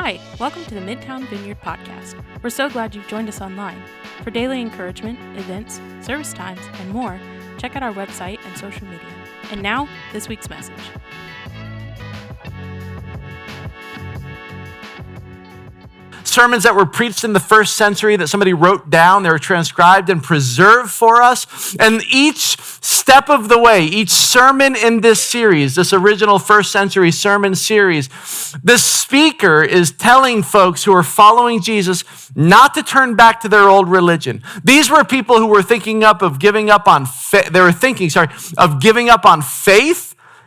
Hi, welcome to the Midtown Vineyard Podcast. We're so glad you've joined us online. For daily encouragement, events, service times, and more, check out our website and social media. And now, this week's message. Sermons that were preached in the first century that somebody wrote down, they were transcribed and preserved for us. And each step of the way, each sermon in this series, this original first century sermon series, the speaker is telling folks who are following Jesus not to turn back to their old religion. These were people who were thinking of giving up on faith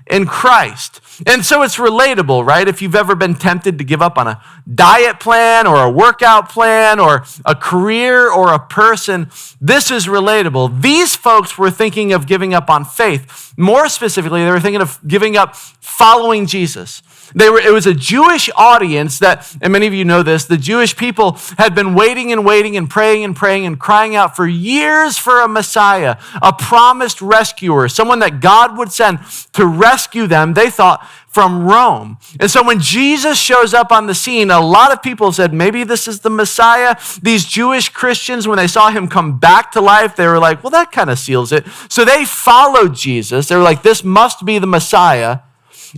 in Christ. And so it's relatable, right? If you've ever been tempted to give up on a diet plan or a workout plan or a career or a person, this is relatable. These folks were thinking of giving up on faith. More specifically, they were thinking of giving up following Jesus. It was a Jewish audience that, and many of you know this, the Jewish people had been waiting and praying and crying out for years for a Messiah, a promised rescuer, someone that God would send to rescue them, they thought, from Rome. And so when Jesus shows up on the scene, a lot of people said, maybe this is the Messiah. These Jewish Christians, when they saw him come back to life, they were like, well, that kind of seals it. So they followed Jesus. They were like, this must be the Messiah.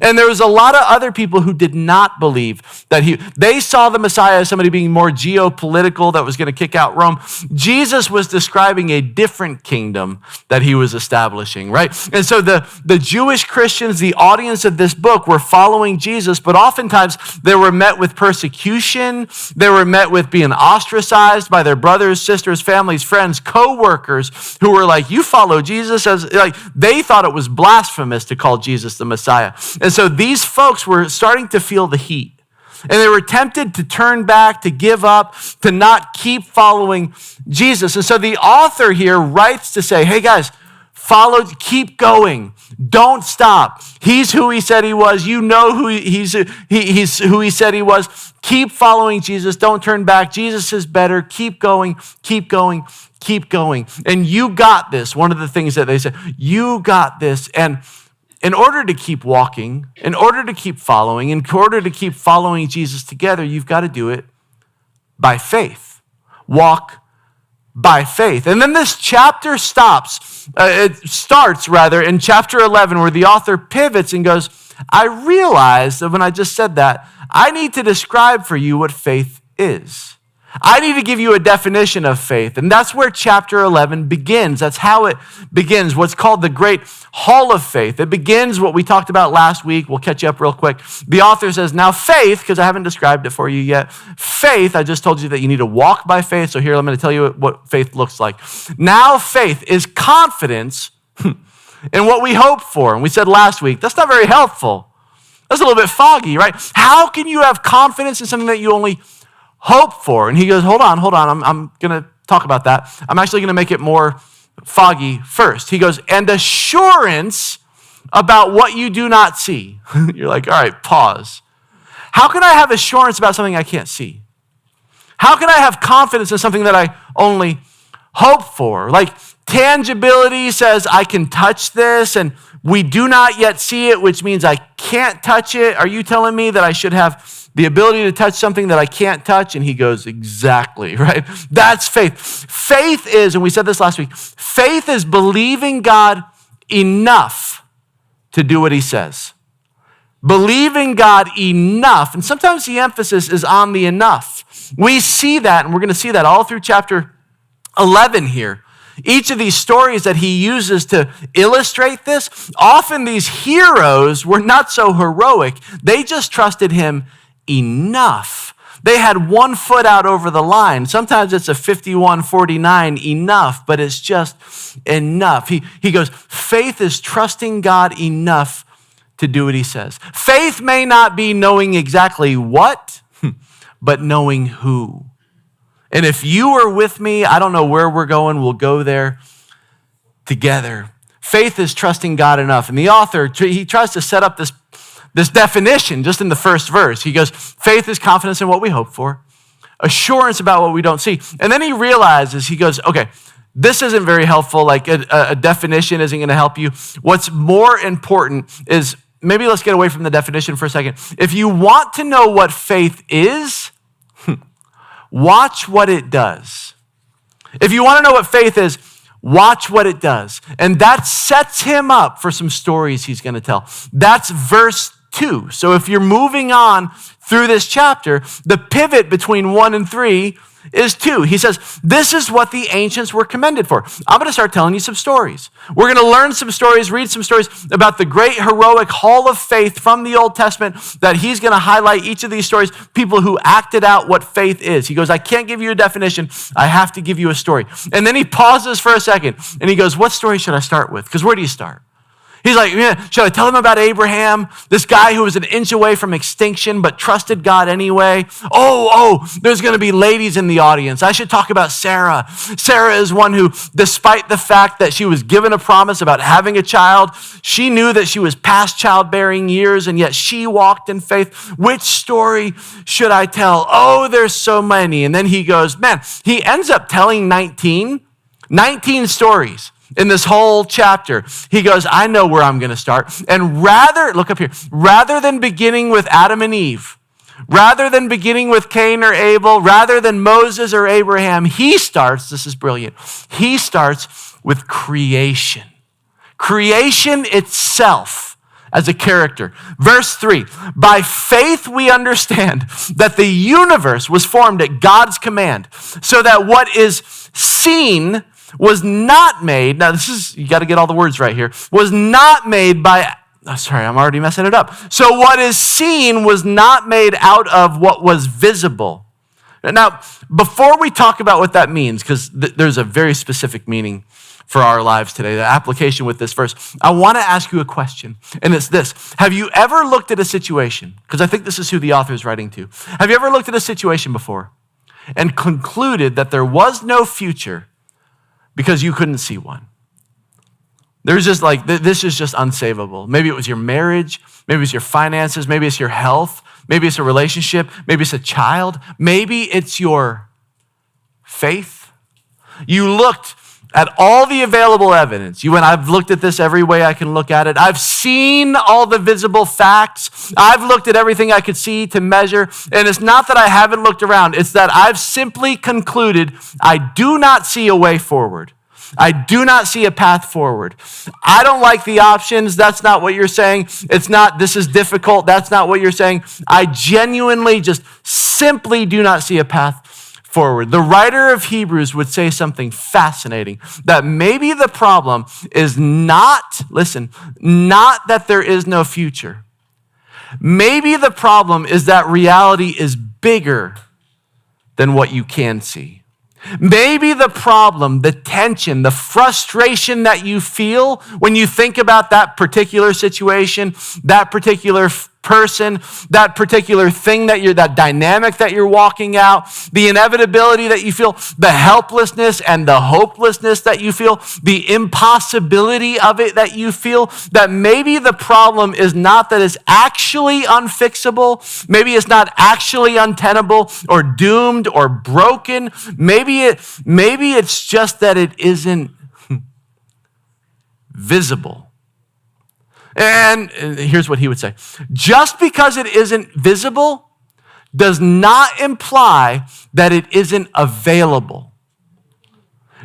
And there was a lot of other people who did not believe that they saw the Messiah as somebody being more geopolitical that was going to kick out Rome. Jesus was describing a different kingdom that he was establishing, right? And so the Jewish Christians, the audience of this book, were following Jesus, but oftentimes they were met with persecution. They were met with being ostracized by their brothers, sisters, families, friends, co-workers who were like, you follow Jesus as, like, they thought it was blasphemous to call Jesus the Messiah. And so these folks were starting to feel the heat. And they were tempted to turn back, to give up, to not keep following Jesus. And so the author here writes to say, hey guys, keep going. Don't stop. He's who he said he was. You know who he's who he said he was. Keep following Jesus. Don't turn back. Jesus is better. Keep going, keep going, keep going. And you got this. One of the things that they said, you got this. And in order to keep walking, in order to keep following, in order to keep following Jesus together, you've got to do it by faith. Walk by faith. And then this chapter starts in chapter 11, where the author pivots and goes, I realized that when I just said that, I need to describe for you what faith is. I need to give you a definition of faith. And that's where chapter 11 begins. That's how it begins, what's called the Great Hall of Faith. It begins what we talked about last week. We'll catch you up real quick. The author says, now faith, because I haven't described it for you yet, faith, I just told you that you need to walk by faith. So here, I'm going to tell you what faith looks like. Now faith is confidence in what we hope for. And we said last week, that's not very helpful. That's a little bit foggy, right? How can you have confidence in something that you only hope for? And he goes, hold on. I'm going to talk about that. I'm actually going to make it more foggy first. He goes, and assurance about what you do not see. You're like, all right, pause. How can I have assurance about something I can't see? How can I have confidence in something that I only hope for? Like, tangibility says I can touch this, and we do not yet see it, which means I can't touch it. Are you telling me that I should have the ability to touch something that I can't touch? And he goes, exactly, right? That's faith. Faith is, and we said this last week, faith is believing God enough to do what he says. Believing God enough. And sometimes the emphasis is on the enough. We see that, and we're going to see that all through chapter 11 here. Each of these stories that he uses to illustrate this, often these heroes were not so heroic. They just trusted him enough. They had one foot out over the line. Sometimes it's a 51-49 enough, but it's just enough. He goes, faith is trusting God enough to do what he says. Faith may not be knowing exactly what, but knowing who. And if you are with me, I don't know where we're going, we'll go there together. Faith is trusting God enough. And the author, he tries to set up this definition just in the first verse. He goes, faith is confidence in what we hope for, assurance about what we don't see. And then he realizes, he goes, okay, this isn't very helpful. Like a definition isn't going to help you. What's more important is maybe let's get away from the definition for a second. If you want to know what faith is, watch what it does. If you want to know what faith is, watch what it does. And that sets him up for some stories he's going to tell. That's verse 2. So if you're moving on through this chapter, the pivot between 1 and 3 is 2. He says, this is what the ancients were commended for. I'm going to start telling you some stories. We're going to learn some stories, read some stories about the great heroic hall of faith from the Old Testament that he's going to highlight each of these stories, people who acted out what faith is. He goes, I can't give you a definition. I have to give you a story. And then he pauses for a second and he goes, what story should I start with? Because where do you start? He's like, should I tell him about Abraham, this guy who was an inch away from extinction but trusted God anyway? There's going to be ladies in the audience. I should talk about Sarah. Sarah is one who, despite the fact that she was given a promise about having a child, she knew that she was past childbearing years, and yet she walked in faith. Which story should I tell? Oh, there's so many. And then he goes, he ends up telling 19 stories. In this whole chapter, he goes, I know where I'm going to start. And rather than beginning with Adam and Eve, rather than beginning with Cain or Abel, rather than Moses or Abraham, he starts, this is brilliant, he starts with creation. Creation itself as a character. Verse 3, by faith we understand that the universe was formed at God's command, so that what is seen was not made, now you got to get all the words right here, was not made by, I'm already messing it up. So what is seen was not made out of what was visible. Now, before we talk about what that means, because there's a very specific meaning for our lives today, the application with this verse, I want to ask you a question, and it's this. Have you ever looked at a situation, because I think this is who the author is writing to, have you ever looked at a situation before and concluded that there was no future because you couldn't see one? There's just this is just unsavable. Maybe it was your marriage, maybe it's your finances, maybe it's your health, maybe it's a relationship, maybe it's a child, maybe it's your faith. You looked at all the available evidence. You went, I've looked at this every way I can look at it. I've seen all the visible facts. I've looked at everything I could see to measure. And it's not that I haven't looked around. It's that I've simply concluded I do not see a way forward. I do not see a path forward. I don't like the options. That's not what you're saying. It's not, this is difficult. That's not what you're saying. I genuinely just simply do not see a path forward. The writer of Hebrews would say something fascinating, that maybe the problem is not that there is no future. Maybe the problem is that reality is bigger than what you can see. Maybe the problem, the tension, the frustration that you feel when you think about that particular situation, that particular person, that particular thing that dynamic that you're walking out, the inevitability that you feel, the helplessness and the hopelessness that you feel, the impossibility of it that you feel, that maybe the problem is not that it's actually unfixable, maybe it's not actually untenable or doomed or broken, maybe it's just that it isn't visible. And here's what he would say. Just because it isn't visible does not imply that it isn't available.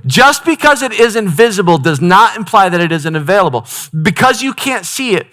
Just because it isn't visible does not imply that it isn't available. Because you can't see it,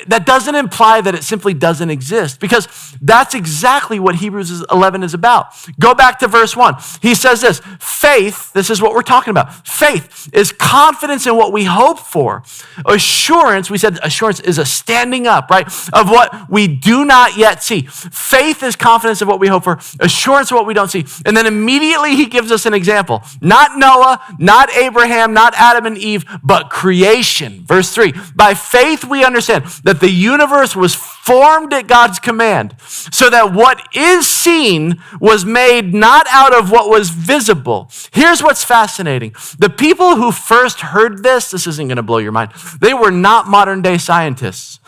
that doesn't imply that it simply doesn't exist, because that's exactly what Hebrews 11 is about. Go back to verse 1. He says this, faith, this is what we're talking about. Faith is confidence in what we hope for. Assurance, we said assurance is a standing up, right, of what we do not yet see. Faith is confidence of what we hope for, assurance of what we don't see. And then immediately he gives us an example. Not Noah, not Abraham, not Adam and Eve, but creation. Verse 3, by faith we understand that the universe was formed at God's command, so that what is seen was made not out of what was visible. Here's what's fascinating. The people who first heard this isn't going to blow your mind, they were not modern day scientists.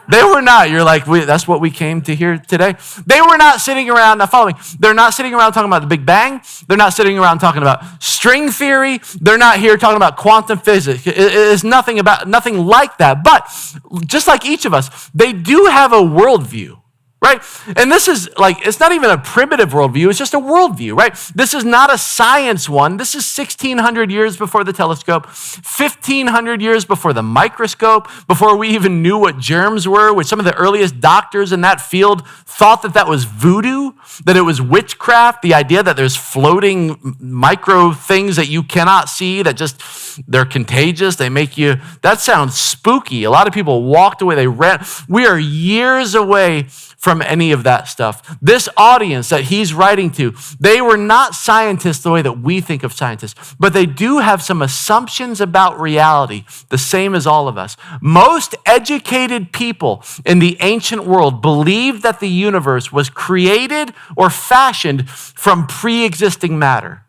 They were not. You're like, that's what we came to hear today. They were not sitting around, now follow me, they're not sitting around talking about the Big Bang. They're not sitting around talking about string theory. They're not here talking about quantum physics. It is nothing like that. But just like each of us, they do have a worldview. Right? And this is like, it's not even a primitive worldview, it's just a worldview, right? This is not a science one. This is 1,600 years before the telescope, 1,500 years before the microscope, before we even knew what germs were, which some of the earliest doctors in that field thought that was voodoo, that it was witchcraft, the idea that there's floating micro things that you cannot see, that just, they're contagious, they make you, that sounds spooky. A lot of people walked away, they ran. We are years away from any of that stuff. This audience that he's writing to, they were not scientists the way that we think of scientists, but they do have some assumptions about reality, the same as all of us. Most educated people in the ancient world believed that the universe was created or fashioned from pre-existing matter.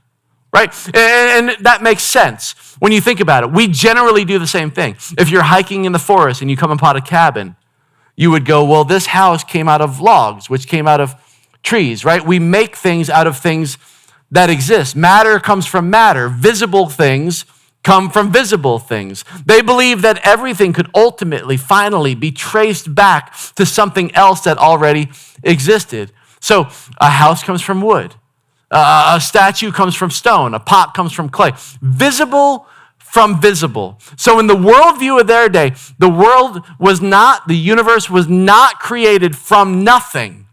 Right? And that makes sense when you think about it. We generally do the same thing. If you're hiking in the forest and you come upon a cabin, you would go, well, this house came out of logs, which came out of trees, right? We make things out of things that exist. Matter comes from matter. Visible things come from visible things. They believe that everything could ultimately, finally be traced back to something else that already existed. So a house comes from wood. A statue comes from stone. A pot comes from clay. Visible from visible. So in the worldview of their day, the universe was not created from nothing.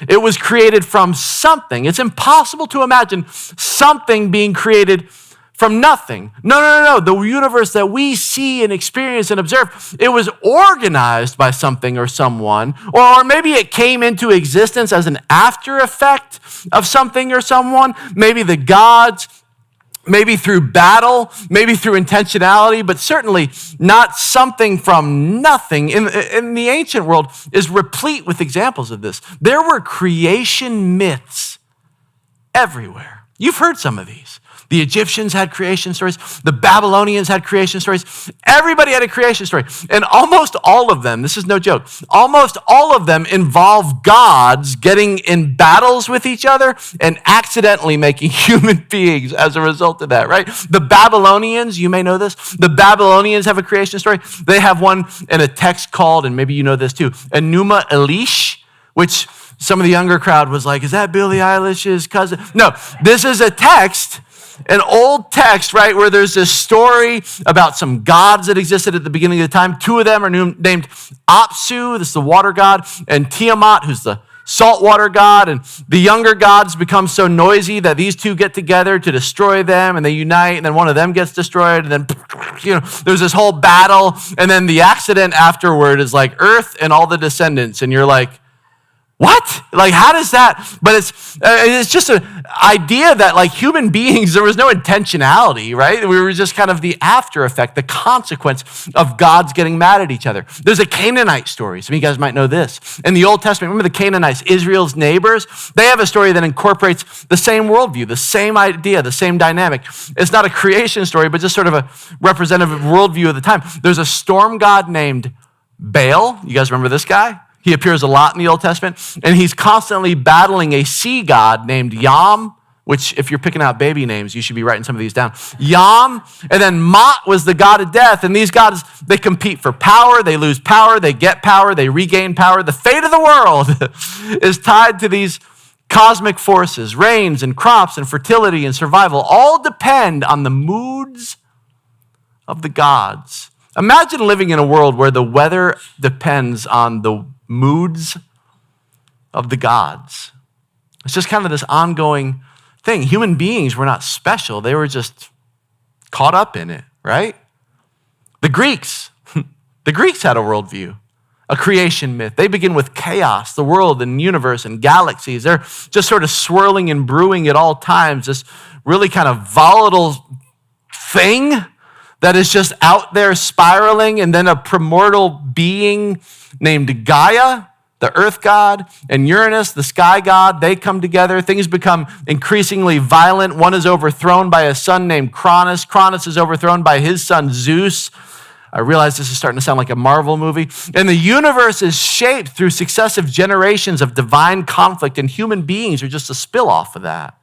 It was created from something. It's impossible to imagine something being created from nothing. No. The universe that we see and experience and observe, it was organized by something or someone, or maybe it came into existence as an after effect of something or someone, maybe the gods, maybe through battle, maybe through intentionality, but certainly not something from nothing. In the ancient world is replete with examples of this. There were creation myths everywhere. You've heard some of these. The Egyptians had creation stories. The Babylonians had creation stories. Everybody had a creation story. And almost all of them, this is no joke, almost all of them involve gods getting in battles with each other and accidentally making human beings as a result of that, right? The Babylonians, you may know this, the Babylonians have a creation story. They have one in a text called, and maybe you know this too, Enuma Elish, which some of the younger crowd was like, is that Billie Eilish's cousin? No, this is a text, an old text, right, where there's this story about some gods that existed at the beginning of the time. Two of them are named Apsu, this is the water god, and Tiamat, who's the saltwater god. And the younger gods become so noisy that these two get together to destroy them, and they unite, and then one of them gets destroyed, and then there's this whole battle, and then the accident afterward is like Earth and all the descendants, and you're like, what? Like, how does that? But it's just an idea that, like, human beings, there was no intentionality, right? We were just kind of the after effect, the consequence of gods getting mad at each other. There's a Canaanite story. Some of you guys might know this. In the Old Testament, remember the Canaanites, Israel's neighbors? They have a story that incorporates the same worldview, the same idea, the same dynamic. It's not a creation story, but just sort of a representative worldview of the time. There's a storm god named Baal. You guys remember this guy? He appears a lot in the Old Testament, and he's constantly battling a sea god named Yam, which if you're picking out baby names, you should be writing some of these down. Yam, and then Mot was the god of death, and these gods, they compete for power, they lose power, they get power, they regain power. The fate of the world is tied to these cosmic forces. Rains and crops and fertility and survival all depend on the moods of the gods. Imagine living in a world where the weather depends on the moods of the gods. It's just kind of this ongoing thing. Human beings were not special. They were just caught up in it, right? The Greeks had a worldview, a creation myth. They begin with chaos, the world and universe and galaxies. They're just sort of swirling and brewing at all times, this really kind of volatile thing that is just out there spiraling, and then a primordial being named Gaia, the earth god, and Uranus, the sky god, they come together. Things become increasingly violent. One is overthrown by a son named Cronus. Cronus is overthrown by his son Zeus. I realize this is starting to sound like a Marvel movie. And the universe is shaped through successive generations of divine conflict, and human beings are just a spill off of that.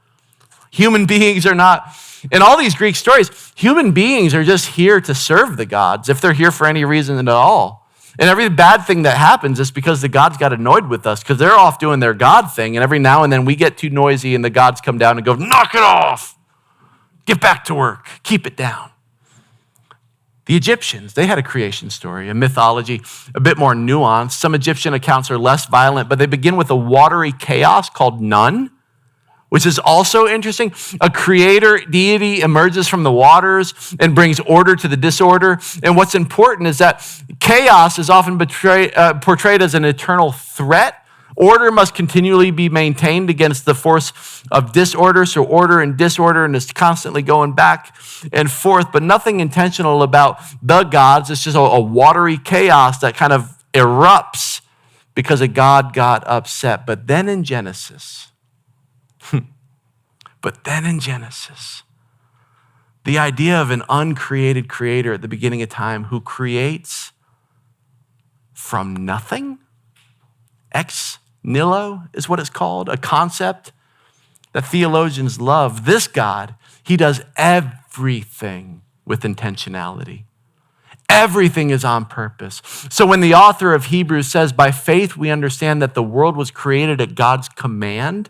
Human beings are not, in all these Greek stories, human beings are just here to serve the gods, if they're here for any reason at all. And every bad thing that happens is because the gods got annoyed with us, because they're off doing their God thing, and every now and then we get too noisy and the gods come down and go, knock it off, get back to work, keep it down. The Egyptians, they had a creation story, a mythology, a bit more nuanced. Some Egyptian accounts are less violent, but they begin with a watery chaos called Nun, which is also interesting. A creator deity emerges from the waters and brings order to the disorder. And what's important is that chaos is often portrayed as an eternal threat. Order must continually be maintained against the force of disorder. So order and disorder, and it's constantly going back and forth, but nothing intentional about the gods. It's just a watery chaos that kind of erupts because a god got upset. But then in Genesis, the idea of an uncreated creator at the beginning of time who creates from nothing, ex nihilo is what it's called, a concept that theologians love. This God, he does everything with intentionality. Everything is on purpose. So when the author of Hebrews says, by faith we understand that the world was created at God's command,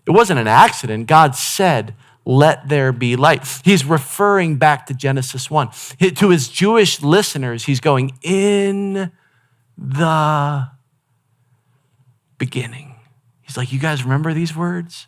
it wasn't an accident. God said, let there be light. He's referring back to Genesis 1. To his Jewish listeners, he's going, in the beginning. He's like, you guys remember these words?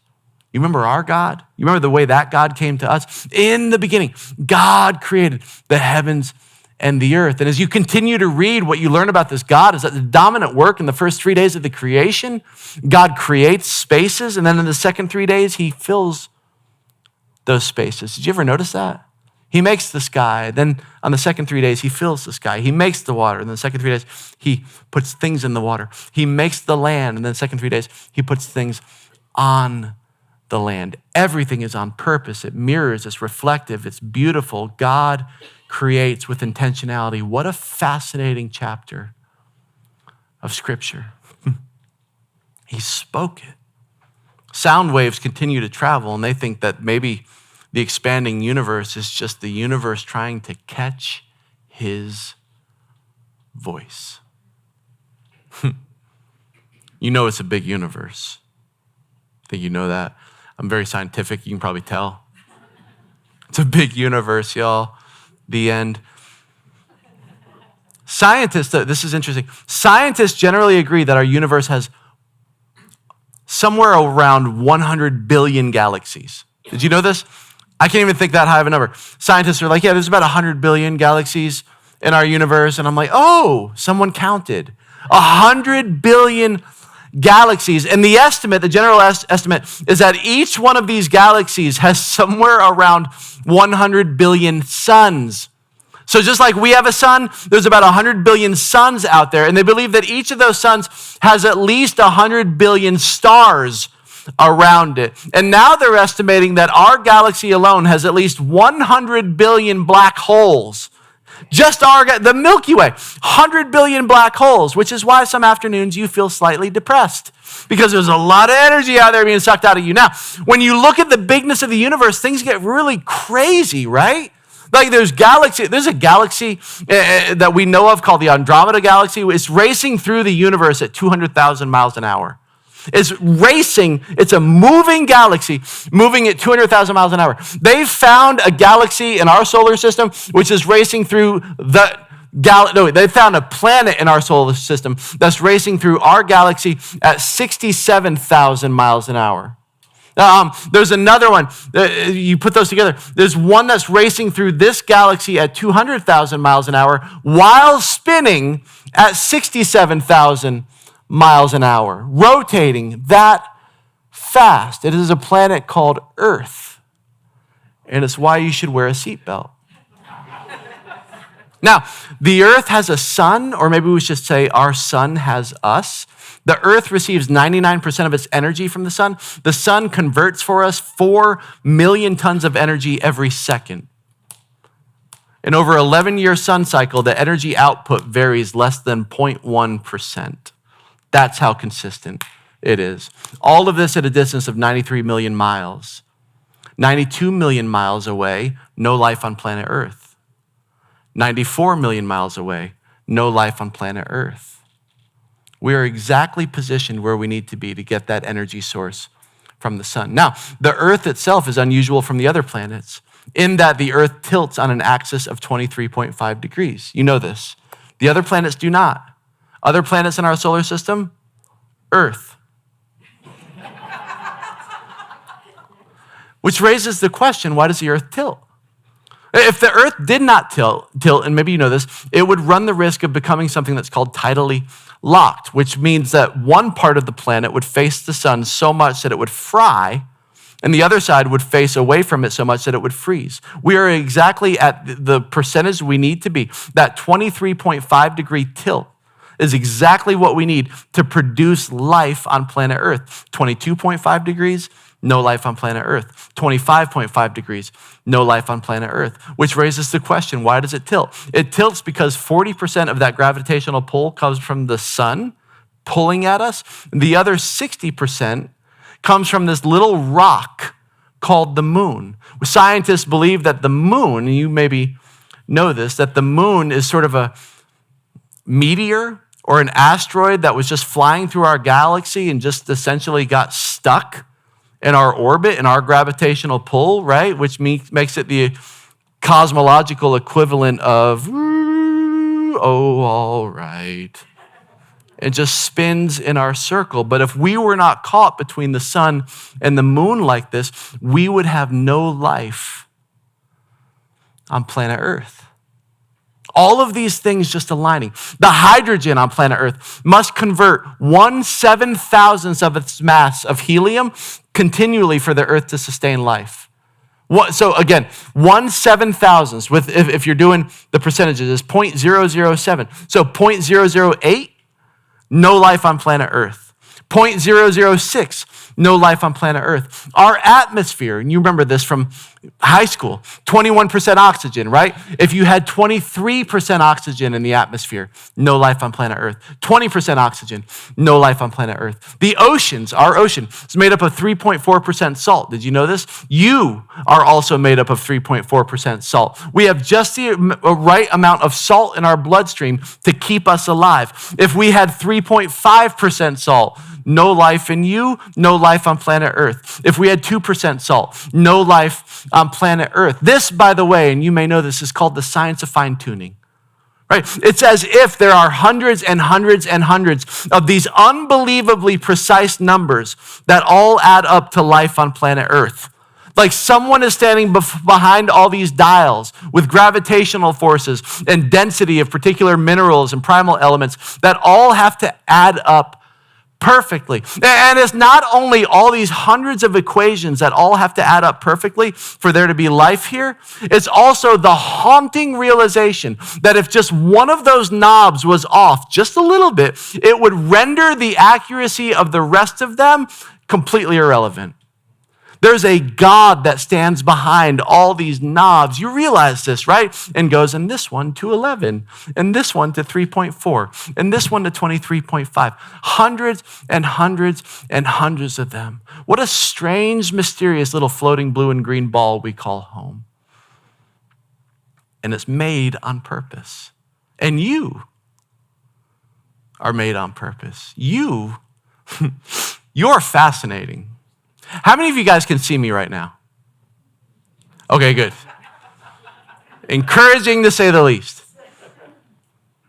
You remember our God? You remember the way that God came to us? In the beginning, God created the heavens and the earth. And as you continue to read, what you learn about this God is that the dominant work in the first 3 days of the creation, God creates spaces, and then in the second 3 days, he fills those spaces. Did you ever notice that? He makes the sky. Then on the second 3 days, he fills the sky. He makes the water. And then the second 3 days, he puts things in the water. He makes the land. And then the second 3 days, he puts things on the land. Everything is on purpose. It mirrors. It's reflective. It's beautiful. God creates with intentionality. What a fascinating chapter of Scripture. He spoke it. Sound waves continue to travel, and they think that maybe the expanding universe is just the universe trying to catch his voice. You know it's a big universe. I think you know that. I'm very scientific, you can probably tell. It's a big universe, y'all. The end. Scientists, this is interesting. Scientists generally agree that our universe has somewhere around 100 billion galaxies. Did you know this? I can't even think that high of a number. Scientists are like, yeah, there's about 100 billion galaxies in our universe. And I'm like, oh, someone counted. 100 billion galaxies. And the estimate, the general estimate, is that each one of these galaxies has somewhere around 100 billion suns. So just like we have a sun, there's about 100 billion suns out there. And they believe that each of those suns has at least 100 billion stars around it. And now they're estimating that our galaxy alone has at least 100 billion black holes. Just the Milky Way, 100 billion black holes, which is why some afternoons you feel slightly depressed because there's a lot of energy out there being sucked out of you. Now, when you look at the bigness of the universe, things get really crazy, right? Like there's a galaxy that we know of called the Andromeda Galaxy. It's racing through the universe at 200,000 miles an hour. It's racing, it's a moving galaxy, moving at 200,000 miles an hour. They found a galaxy in our solar system which is racing through they found a planet in our solar system that's racing through our galaxy at 67,000 miles an hour. There's another one, you put those together. There's one that's racing through this galaxy at 200,000 miles an hour while spinning at 67,000 miles an hour, rotating that fast. It is a planet called Earth, and it's why you should wear a seatbelt. Now, the Earth has a sun, or maybe we should say our sun has us. The Earth receives 99% of its energy from the sun. The sun converts for us 4 million tons of energy every second. In over 11-year sun cycle, the energy output varies less than 0.1%. That's how consistent it is. All of this at a distance of 93 million miles. 92 million miles away, no life on planet Earth. 94 million miles away, no life on planet Earth. We are exactly positioned where we need to be to get that energy source from the sun. Now, the Earth itself is unusual from the other planets in that the Earth tilts on an axis of 23.5 degrees. You know this. The other planets do not. Other planets in our solar system, Earth. Which raises the question, why does the Earth tilt? If the Earth did not tilt, and maybe you know this, it would run the risk of becoming something that's called tidally locked, which means that one part of the planet would face the sun so much that it would fry, and the other side would face away from it so much that it would freeze. We are exactly at the percentage we need to be. That 23.5 degree tilt is exactly what we need to produce life on planet Earth. 22.5 degrees, no life on planet Earth. 25.5 degrees, no life on planet Earth, which raises the question, why does it tilt? It tilts because 40% of that gravitational pull comes from the sun pulling at us. The other 60% comes from this little rock called the moon. Scientists believe that the moon, and you maybe know this, that the moon is sort of a meteor or an asteroid that was just flying through our galaxy and just essentially got stuck in our orbit, in our gravitational pull, right? Which makes it the cosmological equivalent of, oh, all right. It just spins in our circle. But if we were not caught between the sun and the moon like this, we would have no life on planet Earth. All of these things just aligning. The hydrogen on planet Earth must convert 1/7,000th of its mass of helium continually for the Earth to sustain life. So again, 1/7,000th, if you're doing the percentages, is 0.007. So 0.008, no life on planet Earth. 0.006, no life on planet Earth. Our atmosphere, and you remember this from high school, 21% oxygen, right? If you had 23% oxygen in the atmosphere, no life on planet Earth. 20% oxygen, no life on planet Earth. The oceans, our ocean, is made up of 3.4% salt. Did you know this? You are also made up of 3.4% salt. We have just the right amount of salt in our bloodstream to keep us alive. If we had 3.5% salt, no life in you, no life on planet Earth. If we had 2% salt, no life on planet Earth. This, by the way, and you may know this, is called the science of fine-tuning. Right? It's as if there are hundreds and hundreds and hundreds of these unbelievably precise numbers that all add up to life on planet Earth. Like someone is standing behind all these dials with gravitational forces and density of particular minerals and primal elements that all have to add up perfectly. And it's not only all these hundreds of equations that all have to add up perfectly for there to be life here, it's also the haunting realization that if just one of those knobs was off just a little bit, it would render the accuracy of the rest of them completely irrelevant. There's a God that stands behind all these knobs. You realize this, right? And goes, and this one to 11, and this one to 3.4, and this one to 23.5. Hundreds and hundreds and hundreds of them. What a strange, mysterious little floating blue and green ball we call home. And it's made on purpose. And you are made on purpose. You're fascinating. How many of you guys can see me right now? Okay, good. Encouraging to say the least.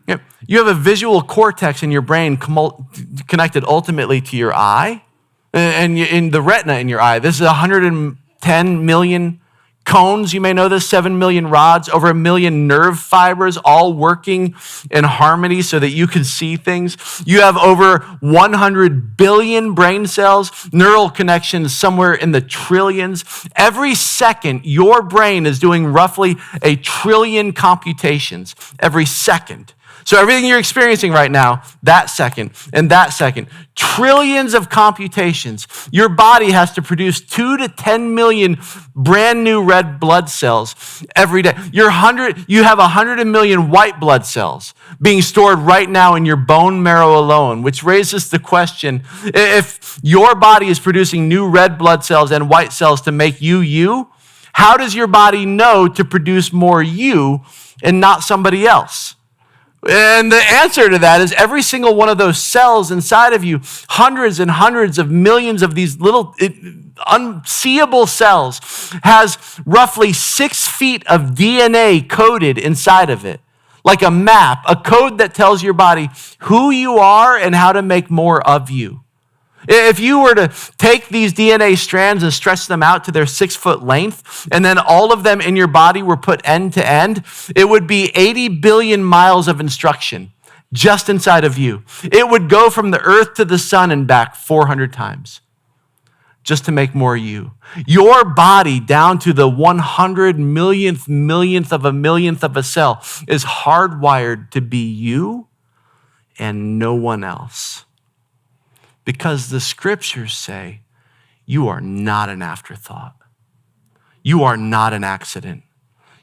Yep. You have a visual cortex in your brain connected ultimately to your eye and in the retina in your eye. This is 110 million cones, you may know this, 7 million rods, over 1 million nerve fibers, all working in harmony so that you can see things. You have over 100 billion brain cells, neural connections somewhere in the trillions. Every second, your brain is doing roughly 1 trillion computations every second. So everything you're experiencing right now, that second, trillions of computations, your body has to produce 2 to 10 million brand new red blood cells every day. You have 100 million white blood cells being stored right now in your bone marrow alone, which raises the question, if your body is producing new red blood cells and white cells to make you, how does your body know to produce more you and not somebody else? And the answer to that is every single one of those cells inside of you, hundreds and hundreds of millions of these little unseeable cells, has roughly 6 feet of DNA coded inside of it. Like a map, a code that tells your body who you are and how to make more of you. If you were to take these DNA strands and stretch them out to their 6-foot length, and then all of them in your body were put end to end, it would be 80 billion miles of instruction just inside of you. It would go from the earth to the sun and back 400 times just to make more you. Your body, down to the 100 millionth of a cell, is hardwired to be you and no one else. Because the scriptures say you are not an afterthought. You are not an accident.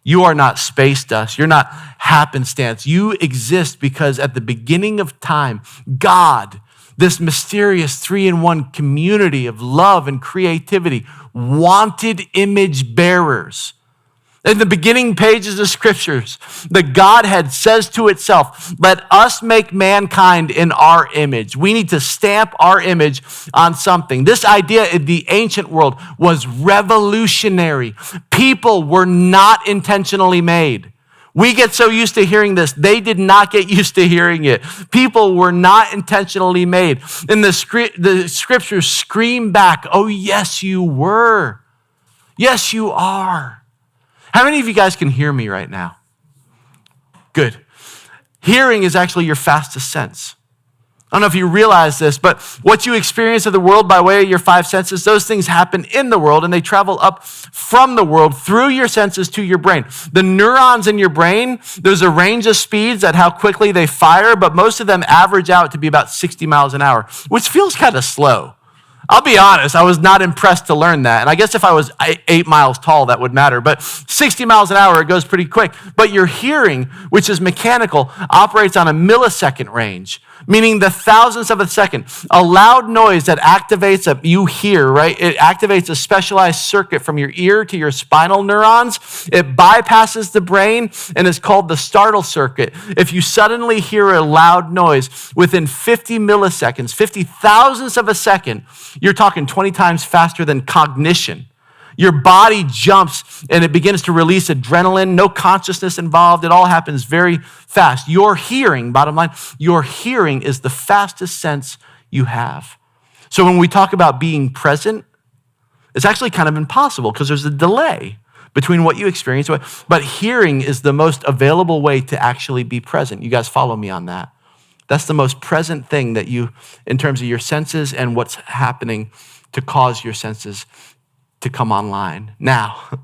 You are not space dust. You're not happenstance. You exist because at the beginning of time, God, this mysterious 3-in-1 community of love and creativity, wanted image bearers. In the beginning pages of scriptures, the Godhead says to itself, let us make mankind in our image. We need to stamp our image on something. This idea in the ancient world was revolutionary. People were not intentionally made. We get so used to hearing this. They did not get used to hearing it. People were not intentionally made. And the scriptures scream back, oh, yes, you were. Yes, you are. How many of you guys can hear me right now? Good. Hearing is actually your fastest sense. I don't know if you realize this, but what you experience of the world by way of your 5 senses, those things happen in the world and they travel up from the world through your senses to your brain. The neurons in your brain, there's a range of speeds at how quickly they fire, but most of them average out to be about 60 miles an hour, which feels kind of slow. I'll be honest, I was not impressed to learn that. And I guess if I was 8 miles tall, that would matter. But 60 miles an hour, it goes pretty quick. But your hearing, which is mechanical, operates on a millisecond range, meaning the thousandths of a second. A loud noise that activates you hear, right? It activates a specialized circuit from your ear to your spinal neurons. It bypasses the brain and is called the startle circuit. If you suddenly hear a loud noise within 50 milliseconds, 50 thousandths of a second, you're talking 20 times faster than cognition. Your body jumps and it begins to release adrenaline, no consciousness involved. It all happens very fast. Your hearing, bottom line, your hearing is the fastest sense you have. So when we talk about being present, it's actually kind of impossible because there's a delay between what you experience. But hearing is the most available way to actually be present. You guys follow me on that? That's the most present thing that you, in terms of your senses and what's happening to cause your senses to come online. Now,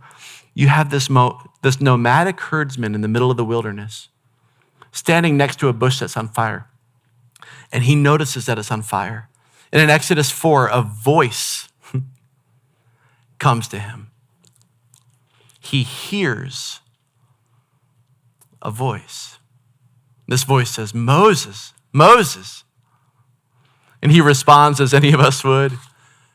you have this nomadic herdsman in the middle of the wilderness, standing next to a bush that's on fire. And he notices that it's on fire. And in Exodus 4, a voice comes to him. He hears a voice. This voice says, Moses, Moses. And he responds as any of us would,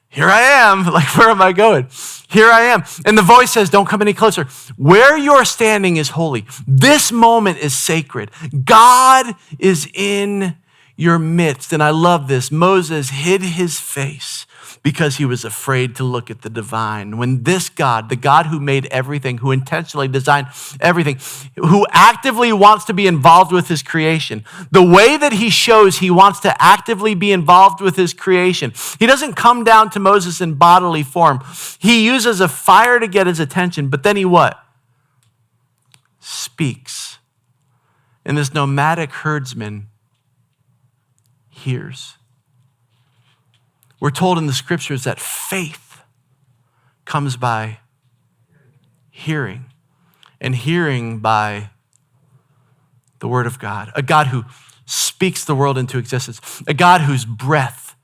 here I am. Like, where am I going? Here I am. And the voice says, don't come any closer. Where you're standing is holy. This moment is sacred. God is in your midst. And I love this. Moses hid his face because he was afraid to look at the divine. When this God, the God who made everything, who intentionally designed everything, who actively wants to be involved with his creation, the way that he shows he wants to actively be involved with his creation, he doesn't come down to Moses in bodily form. He uses a fire to get his attention, but then he what? Speaks. And this nomadic herdsman hears. We're told in the scriptures that faith comes by hearing, and hearing by the word of God, a God who speaks the world into existence, a God whose breath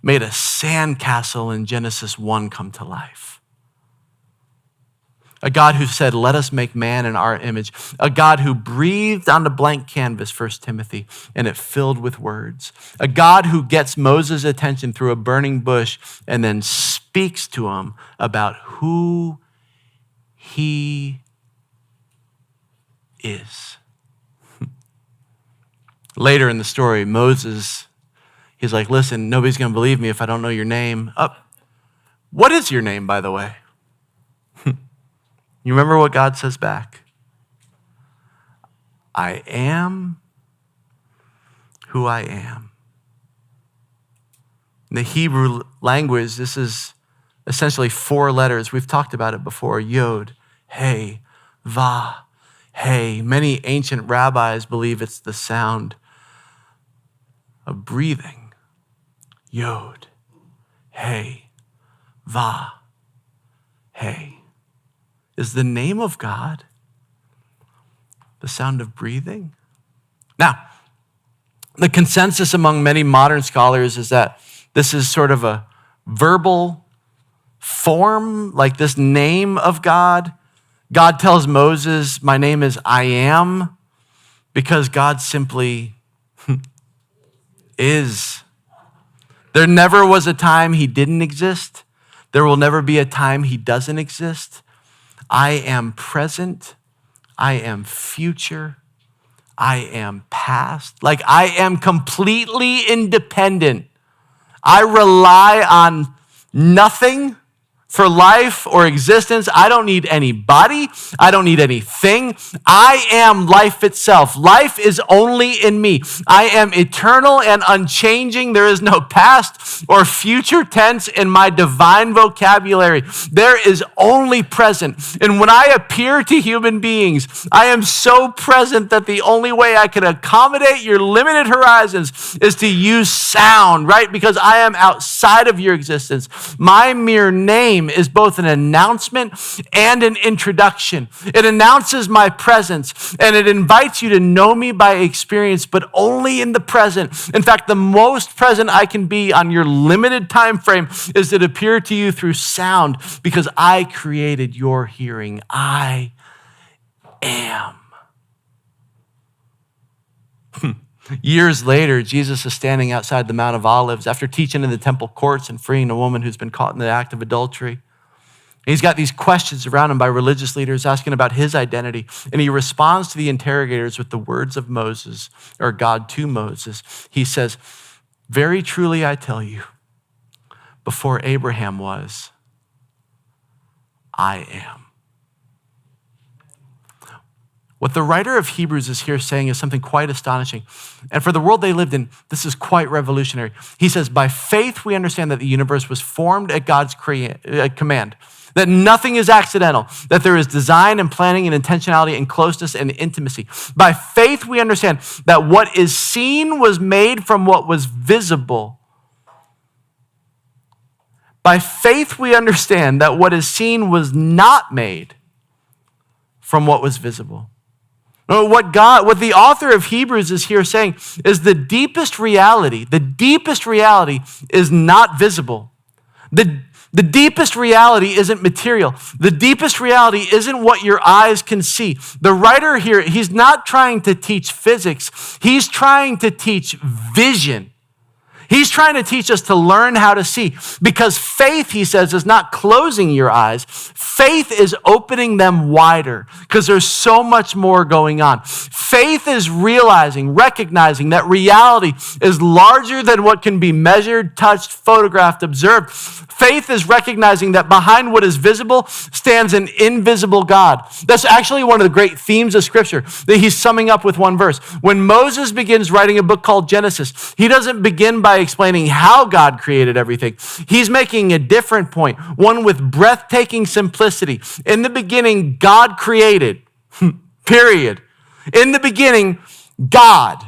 made a sandcastle in Genesis 1 come to life. A God who said, let us make man in our image. A God who breathed on the blank canvas, 1 Timothy, and it filled with words. A God who gets Moses' attention through a burning bush and then speaks to him about who he is. Later in the story, Moses, he's like, listen, nobody's going to believe me if I don't know your name. What is your name, by the way? You remember what God says back? I am who I am. In the Hebrew language, this is essentially 4 letters. We've talked about it before. Yod, Hey, Va, Hey. Many ancient rabbis believe it's the sound of breathing. Yod, Hey, Va, Hey. Is the name of God the sound of breathing? Now, the consensus among many modern scholars is that this is sort of a verbal form, like this name of God. God tells Moses, my name is I am, because God simply is. There never was a time he didn't exist. There will never be a time he doesn't exist. I am present. I am future. I am past. Like I am completely independent. I rely on nothing for life or existence. I don't need anybody. I don't need anything. I am life itself. Life is only in me. I am eternal and unchanging. There is no past or future tense in my divine vocabulary. There is only present. And when I appear to human beings, I am so present that the only way I can accommodate your limited horizons is to use sound, right? Because I am outside of your existence. My mere name is both an announcement and an introduction. It announces my presence and it invites you to know me by experience, but only in the present. In fact, the most present I can be on your limited time frame is to appear to you through sound because I created your hearing. I am. Years later, Jesus is standing outside the Mount of Olives after teaching in the temple courts and freeing a woman who's been caught in the act of adultery. He's got these questions around him by religious leaders asking about his identity, and he responds to the interrogators with the words of Moses, or God to Moses. He says, very truly I tell you, before Abraham was, I am. What the writer of Hebrews is here saying is something quite astonishing. And for the world they lived in, this is quite revolutionary. He says, by faith we understand that the universe was formed at God's command, that nothing is accidental, that there is design and planning and intentionality and closeness and intimacy. By faith we understand that what is seen was made from what was visible. By faith we understand that what is seen was not made from what was visible. What the author of Hebrews is here saying is the deepest reality is not visible. The deepest reality isn't material. The deepest reality isn't what your eyes can see. The writer here, he's not trying to teach physics. He's trying to teach vision. He's trying to teach us to learn how to see, because faith, he says, is not closing your eyes. Faith is opening them wider because there's so much more going on. Faith is recognizing that reality is larger than what can be measured, touched, photographed, observed. Faith is recognizing that behind what is visible stands an invisible God. That's actually one of the great themes of Scripture that he's summing up with one verse. When Moses begins writing a book called Genesis, he doesn't begin by explaining how God created everything. He's making a different point, one with breathtaking simplicity. In the beginning, God created, period. In the beginning, God.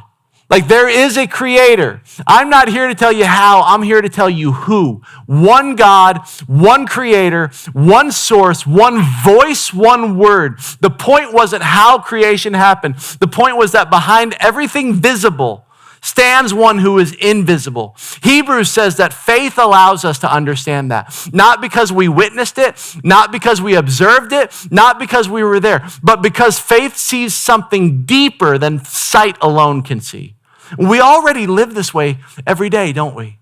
Like there is a creator. I'm not here to tell you how, I'm here to tell you who. One God, one creator, one source, one voice, one word. The point wasn't how creation happened. The point was that behind everything visible stands one who is invisible. Hebrews says that faith allows us to understand that. Not because we witnessed it, not because we observed it, not because we were there, but because faith sees something deeper than sight alone can see. We already live this way every day, don't we?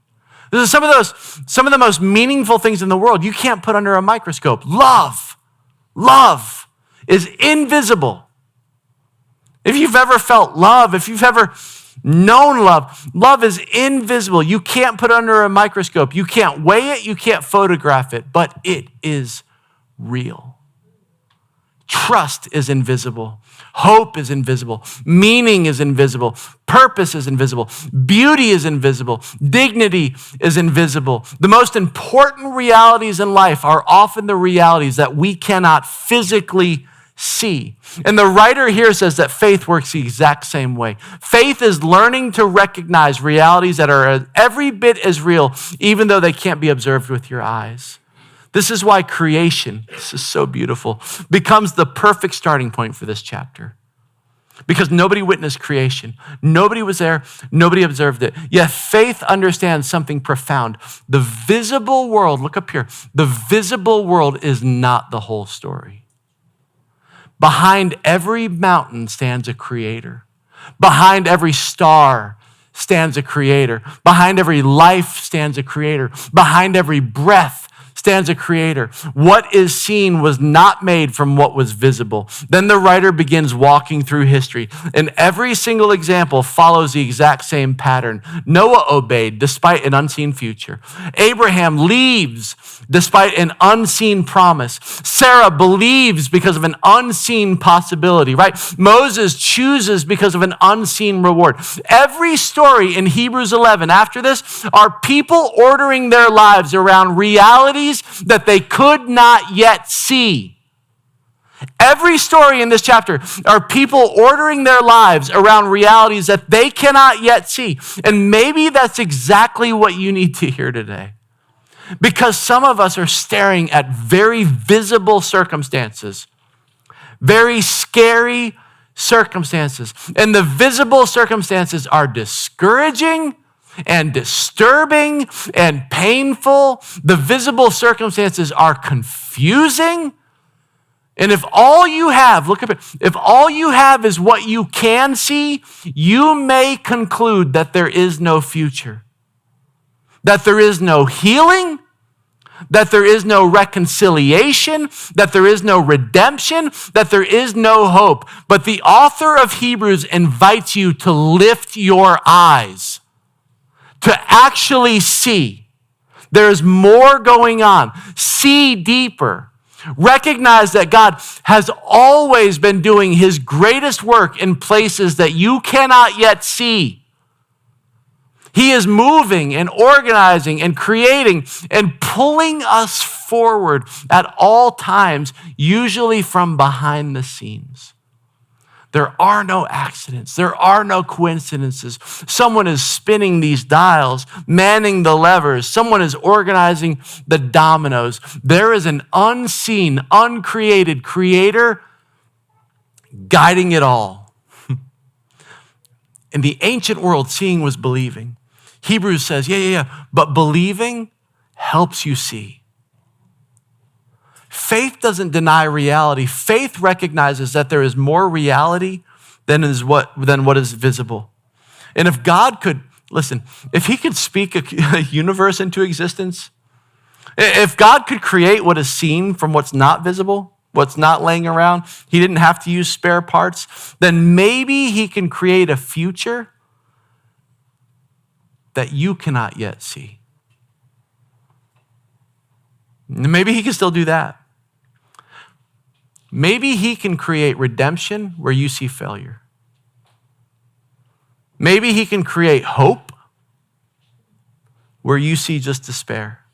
This is some of the most meaningful things in the world you can't put under a microscope. Love is invisible. If you've ever felt love, if you've ever known love is invisible. You can't put it under a microscope. You can't weigh it, you can't photograph it, but it is real. Trust is invisible. Hope is invisible. Meaning is invisible. Purpose is invisible. Beauty is invisible. Dignity is invisible. The most important realities in life are often the realities that we cannot physically see. And the writer here says that faith works the exact same way. Faith is learning to recognize realities that are every bit as real, even though they can't be observed with your eyes. This is why creation, this is so beautiful, becomes the perfect starting point for this chapter. Because nobody witnessed creation. Nobody was there. Nobody observed it. Yet faith understands something profound. The visible world, look up here, the visible world is not the whole story. Behind every mountain stands a creator. Behind every star stands a creator. Behind every life stands a creator. Behind every breath stands a creator. What is seen was not made from what was visible. Then the writer begins walking through history, and every single example follows the exact same pattern. Noah obeyed despite an unseen future. Abraham leaves despite an unseen promise. Sarah believes because of an unseen possibility, right? Moses chooses because of an unseen reward. Every story in Hebrews 11 after this are people ordering their lives around realities that they could not yet see. Every story in this chapter are people ordering their lives around realities that they cannot yet see. And maybe that's exactly what you need to hear today. Because some of us are staring at very visible circumstances, very scary circumstances. And the visible circumstances are discouraging and disturbing and painful. The visible circumstances are confusing. And if all you have, look up it, if all you have is what you can see, you may conclude that there is no future, that there is no healing, that there is no reconciliation, that there is no redemption, that there is no hope. But the author of Hebrews invites you to lift your eyes, to actually see. There's more going on. See deeper. Recognize that God has always been doing his greatest work in places that you cannot yet see. He is moving and organizing and creating and pulling us forward at all times, usually from behind the scenes. There are no accidents. There are no coincidences. Someone is spinning these dials, manning the levers. Someone is organizing the dominoes. There is an unseen, uncreated creator guiding it all. In the ancient world, seeing was believing. Hebrews says, but believing helps you see. Faith doesn't deny reality. Faith recognizes that there is more reality than what is visible. And if God could, listen, if he could speak a universe into existence, if God could create what is seen from what's not visible, what's not laying around, he didn't have to use spare parts, then maybe he can create a future that you cannot yet see. Maybe he can still do that. Maybe he can create redemption where you see failure. Maybe he can create hope where you see just despair.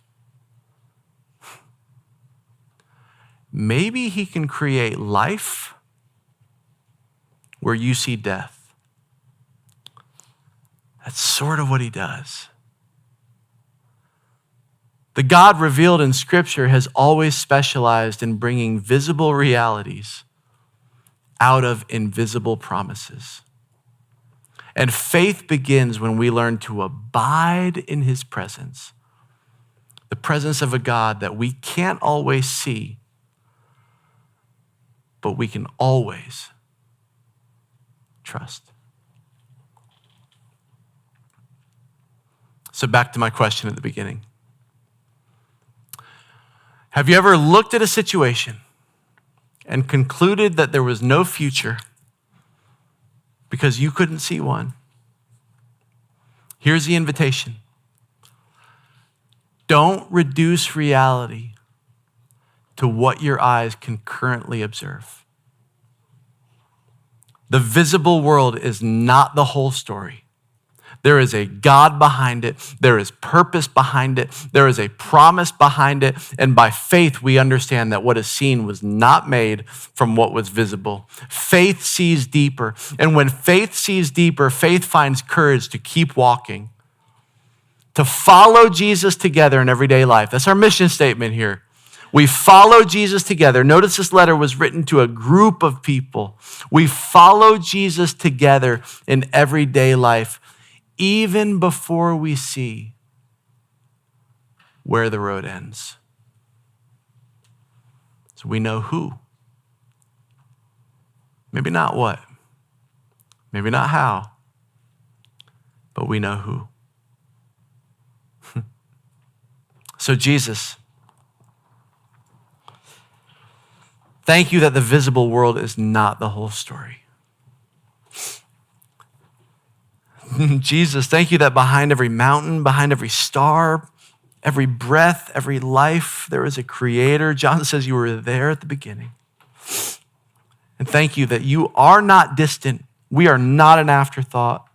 Maybe he can create life where you see death. That's sort of what he does. The God revealed in Scripture has always specialized in bringing visible realities out of invisible promises. And faith begins when we learn to abide in his presence, the presence of a God that we can't always see, but we can always trust. So back to my question at the beginning. Have you ever looked at a situation and concluded that there was no future because you couldn't see one? Here's the invitation. Don't reduce reality to what your eyes can currently observe. The visible world is not the whole story. There is a God behind it. There is purpose behind it. There is a promise behind it. And by faith, we understand that what is seen was not made from what was visible. Faith sees deeper. And when faith sees deeper, faith finds courage to keep walking, to follow Jesus together in everyday life. That's our mission statement here. We follow Jesus together. Notice this letter was written to a group of people. We follow Jesus together in everyday life, even before we see where the road ends. So we know who. Maybe not what. Maybe not how. But we know who. So Jesus, thank you that the visible world is not the whole story. Jesus, thank you that behind every mountain, behind every star, every breath, every life, there is a creator. John says you were there at the beginning. And thank you that you are not distant. We are not an afterthought.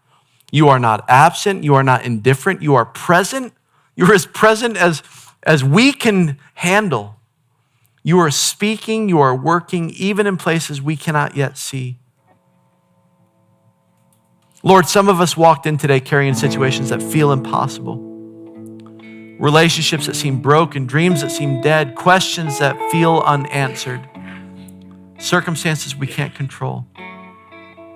You are not absent. You are not indifferent. You are present. You are as present as we can handle. You are speaking. You are working, even in places we cannot yet see. Lord, some of us walked in today carrying situations that feel impossible. Relationships that seem broken, dreams that seem dead, questions that feel unanswered, circumstances we can't control.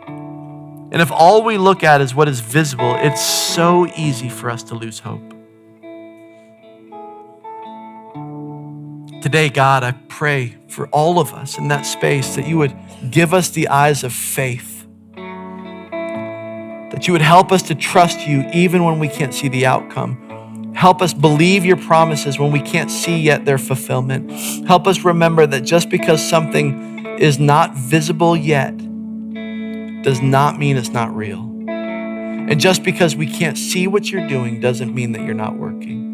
And if all we look at is what is visible, it's so easy for us to lose hope. Today, God, I pray for all of us in that space that you would give us the eyes of faith, that you would help us to trust you even when we can't see the outcome. Help us believe your promises when we can't see yet their fulfillment. Help us remember that just because something is not visible yet does not mean it's not real. And just because we can't see what you're doing doesn't mean that you're not working.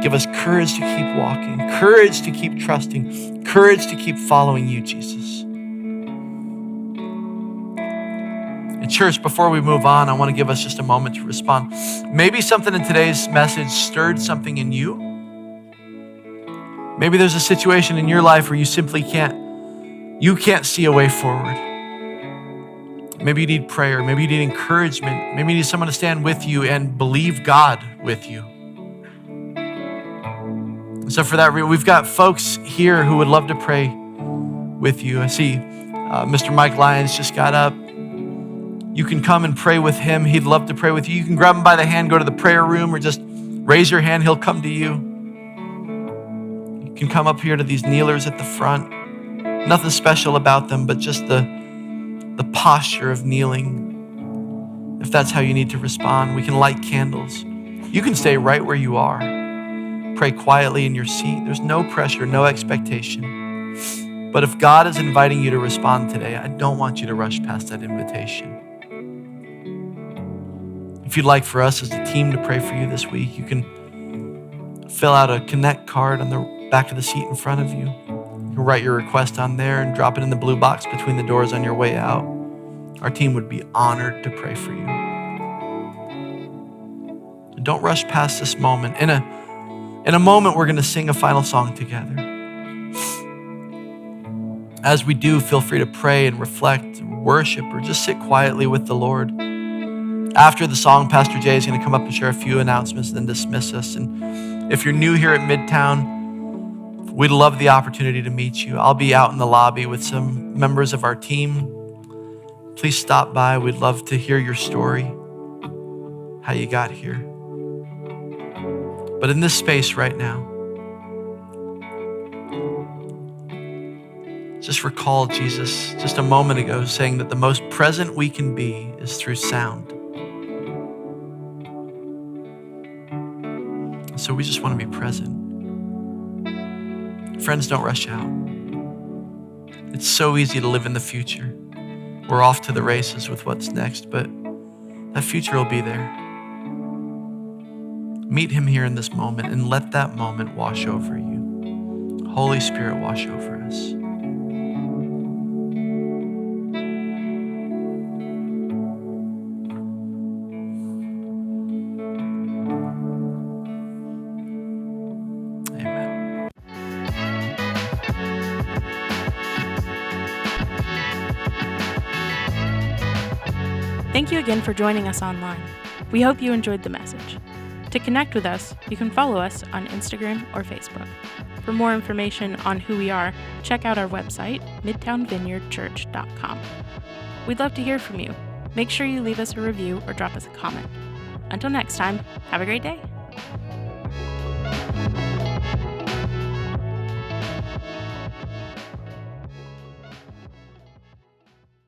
Give us courage to keep walking, courage to keep trusting, courage to keep following you, Jesus. And church, before we move on, I want to give us just a moment to respond. Maybe something in today's message stirred something in you. Maybe there's a situation in your life where you simply can't see a way forward. Maybe you need prayer. Maybe you need encouragement. Maybe you need someone to stand with you and believe God with you. So for that reason, we've got folks here who would love to pray with you. I see Mr. Mike Lyons just got up. You can come and pray with him. He'd love to pray with you. You can grab him by the hand, go to the prayer room, or just raise your hand. He'll come to you. You can come up here to these kneelers at the front. Nothing special about them, but just the posture of kneeling. If that's how you need to respond, we can light candles. You can stay right where you are. Pray quietly in your seat. There's no pressure, no expectation. But if God is inviting you to respond today, I don't want you to rush past that invitation. If you'd like for us as a team to pray for you this week, you can fill out a connect card on the back of the seat in front of you. You can write your request on there and drop it in the blue box between the doors on your way out. Our team would be honored to pray for you. Don't rush past this moment. In a moment, we're going to sing a final song together. As we do, feel free to pray and reflect, worship, or just sit quietly with the Lord. After the song, Pastor Jay is going to come up and share a few announcements, then dismiss us. And if you're new here at Midtown, we'd love the opportunity to meet you. I'll be out in the lobby with some members of our team. Please stop by. We'd love to hear your story, how you got here. But in this space right now, just recall Jesus just a moment ago saying that the most present we can be is through sound. So we just want to be present. Friends, don't rush out. It's so easy to live in the future. We're off to the races with what's next, but that future will be there. Meet him here in this moment and let that moment wash over you. Holy Spirit, wash over us. Thank you again for joining us online. We hope you enjoyed the message. To connect with us, you can follow us on Instagram or Facebook. For more information on who we are, check out our website, midtownvineyardchurch.com. We'd love to hear from you. Make sure you leave us a review or drop us a comment. Until next time, have a great day.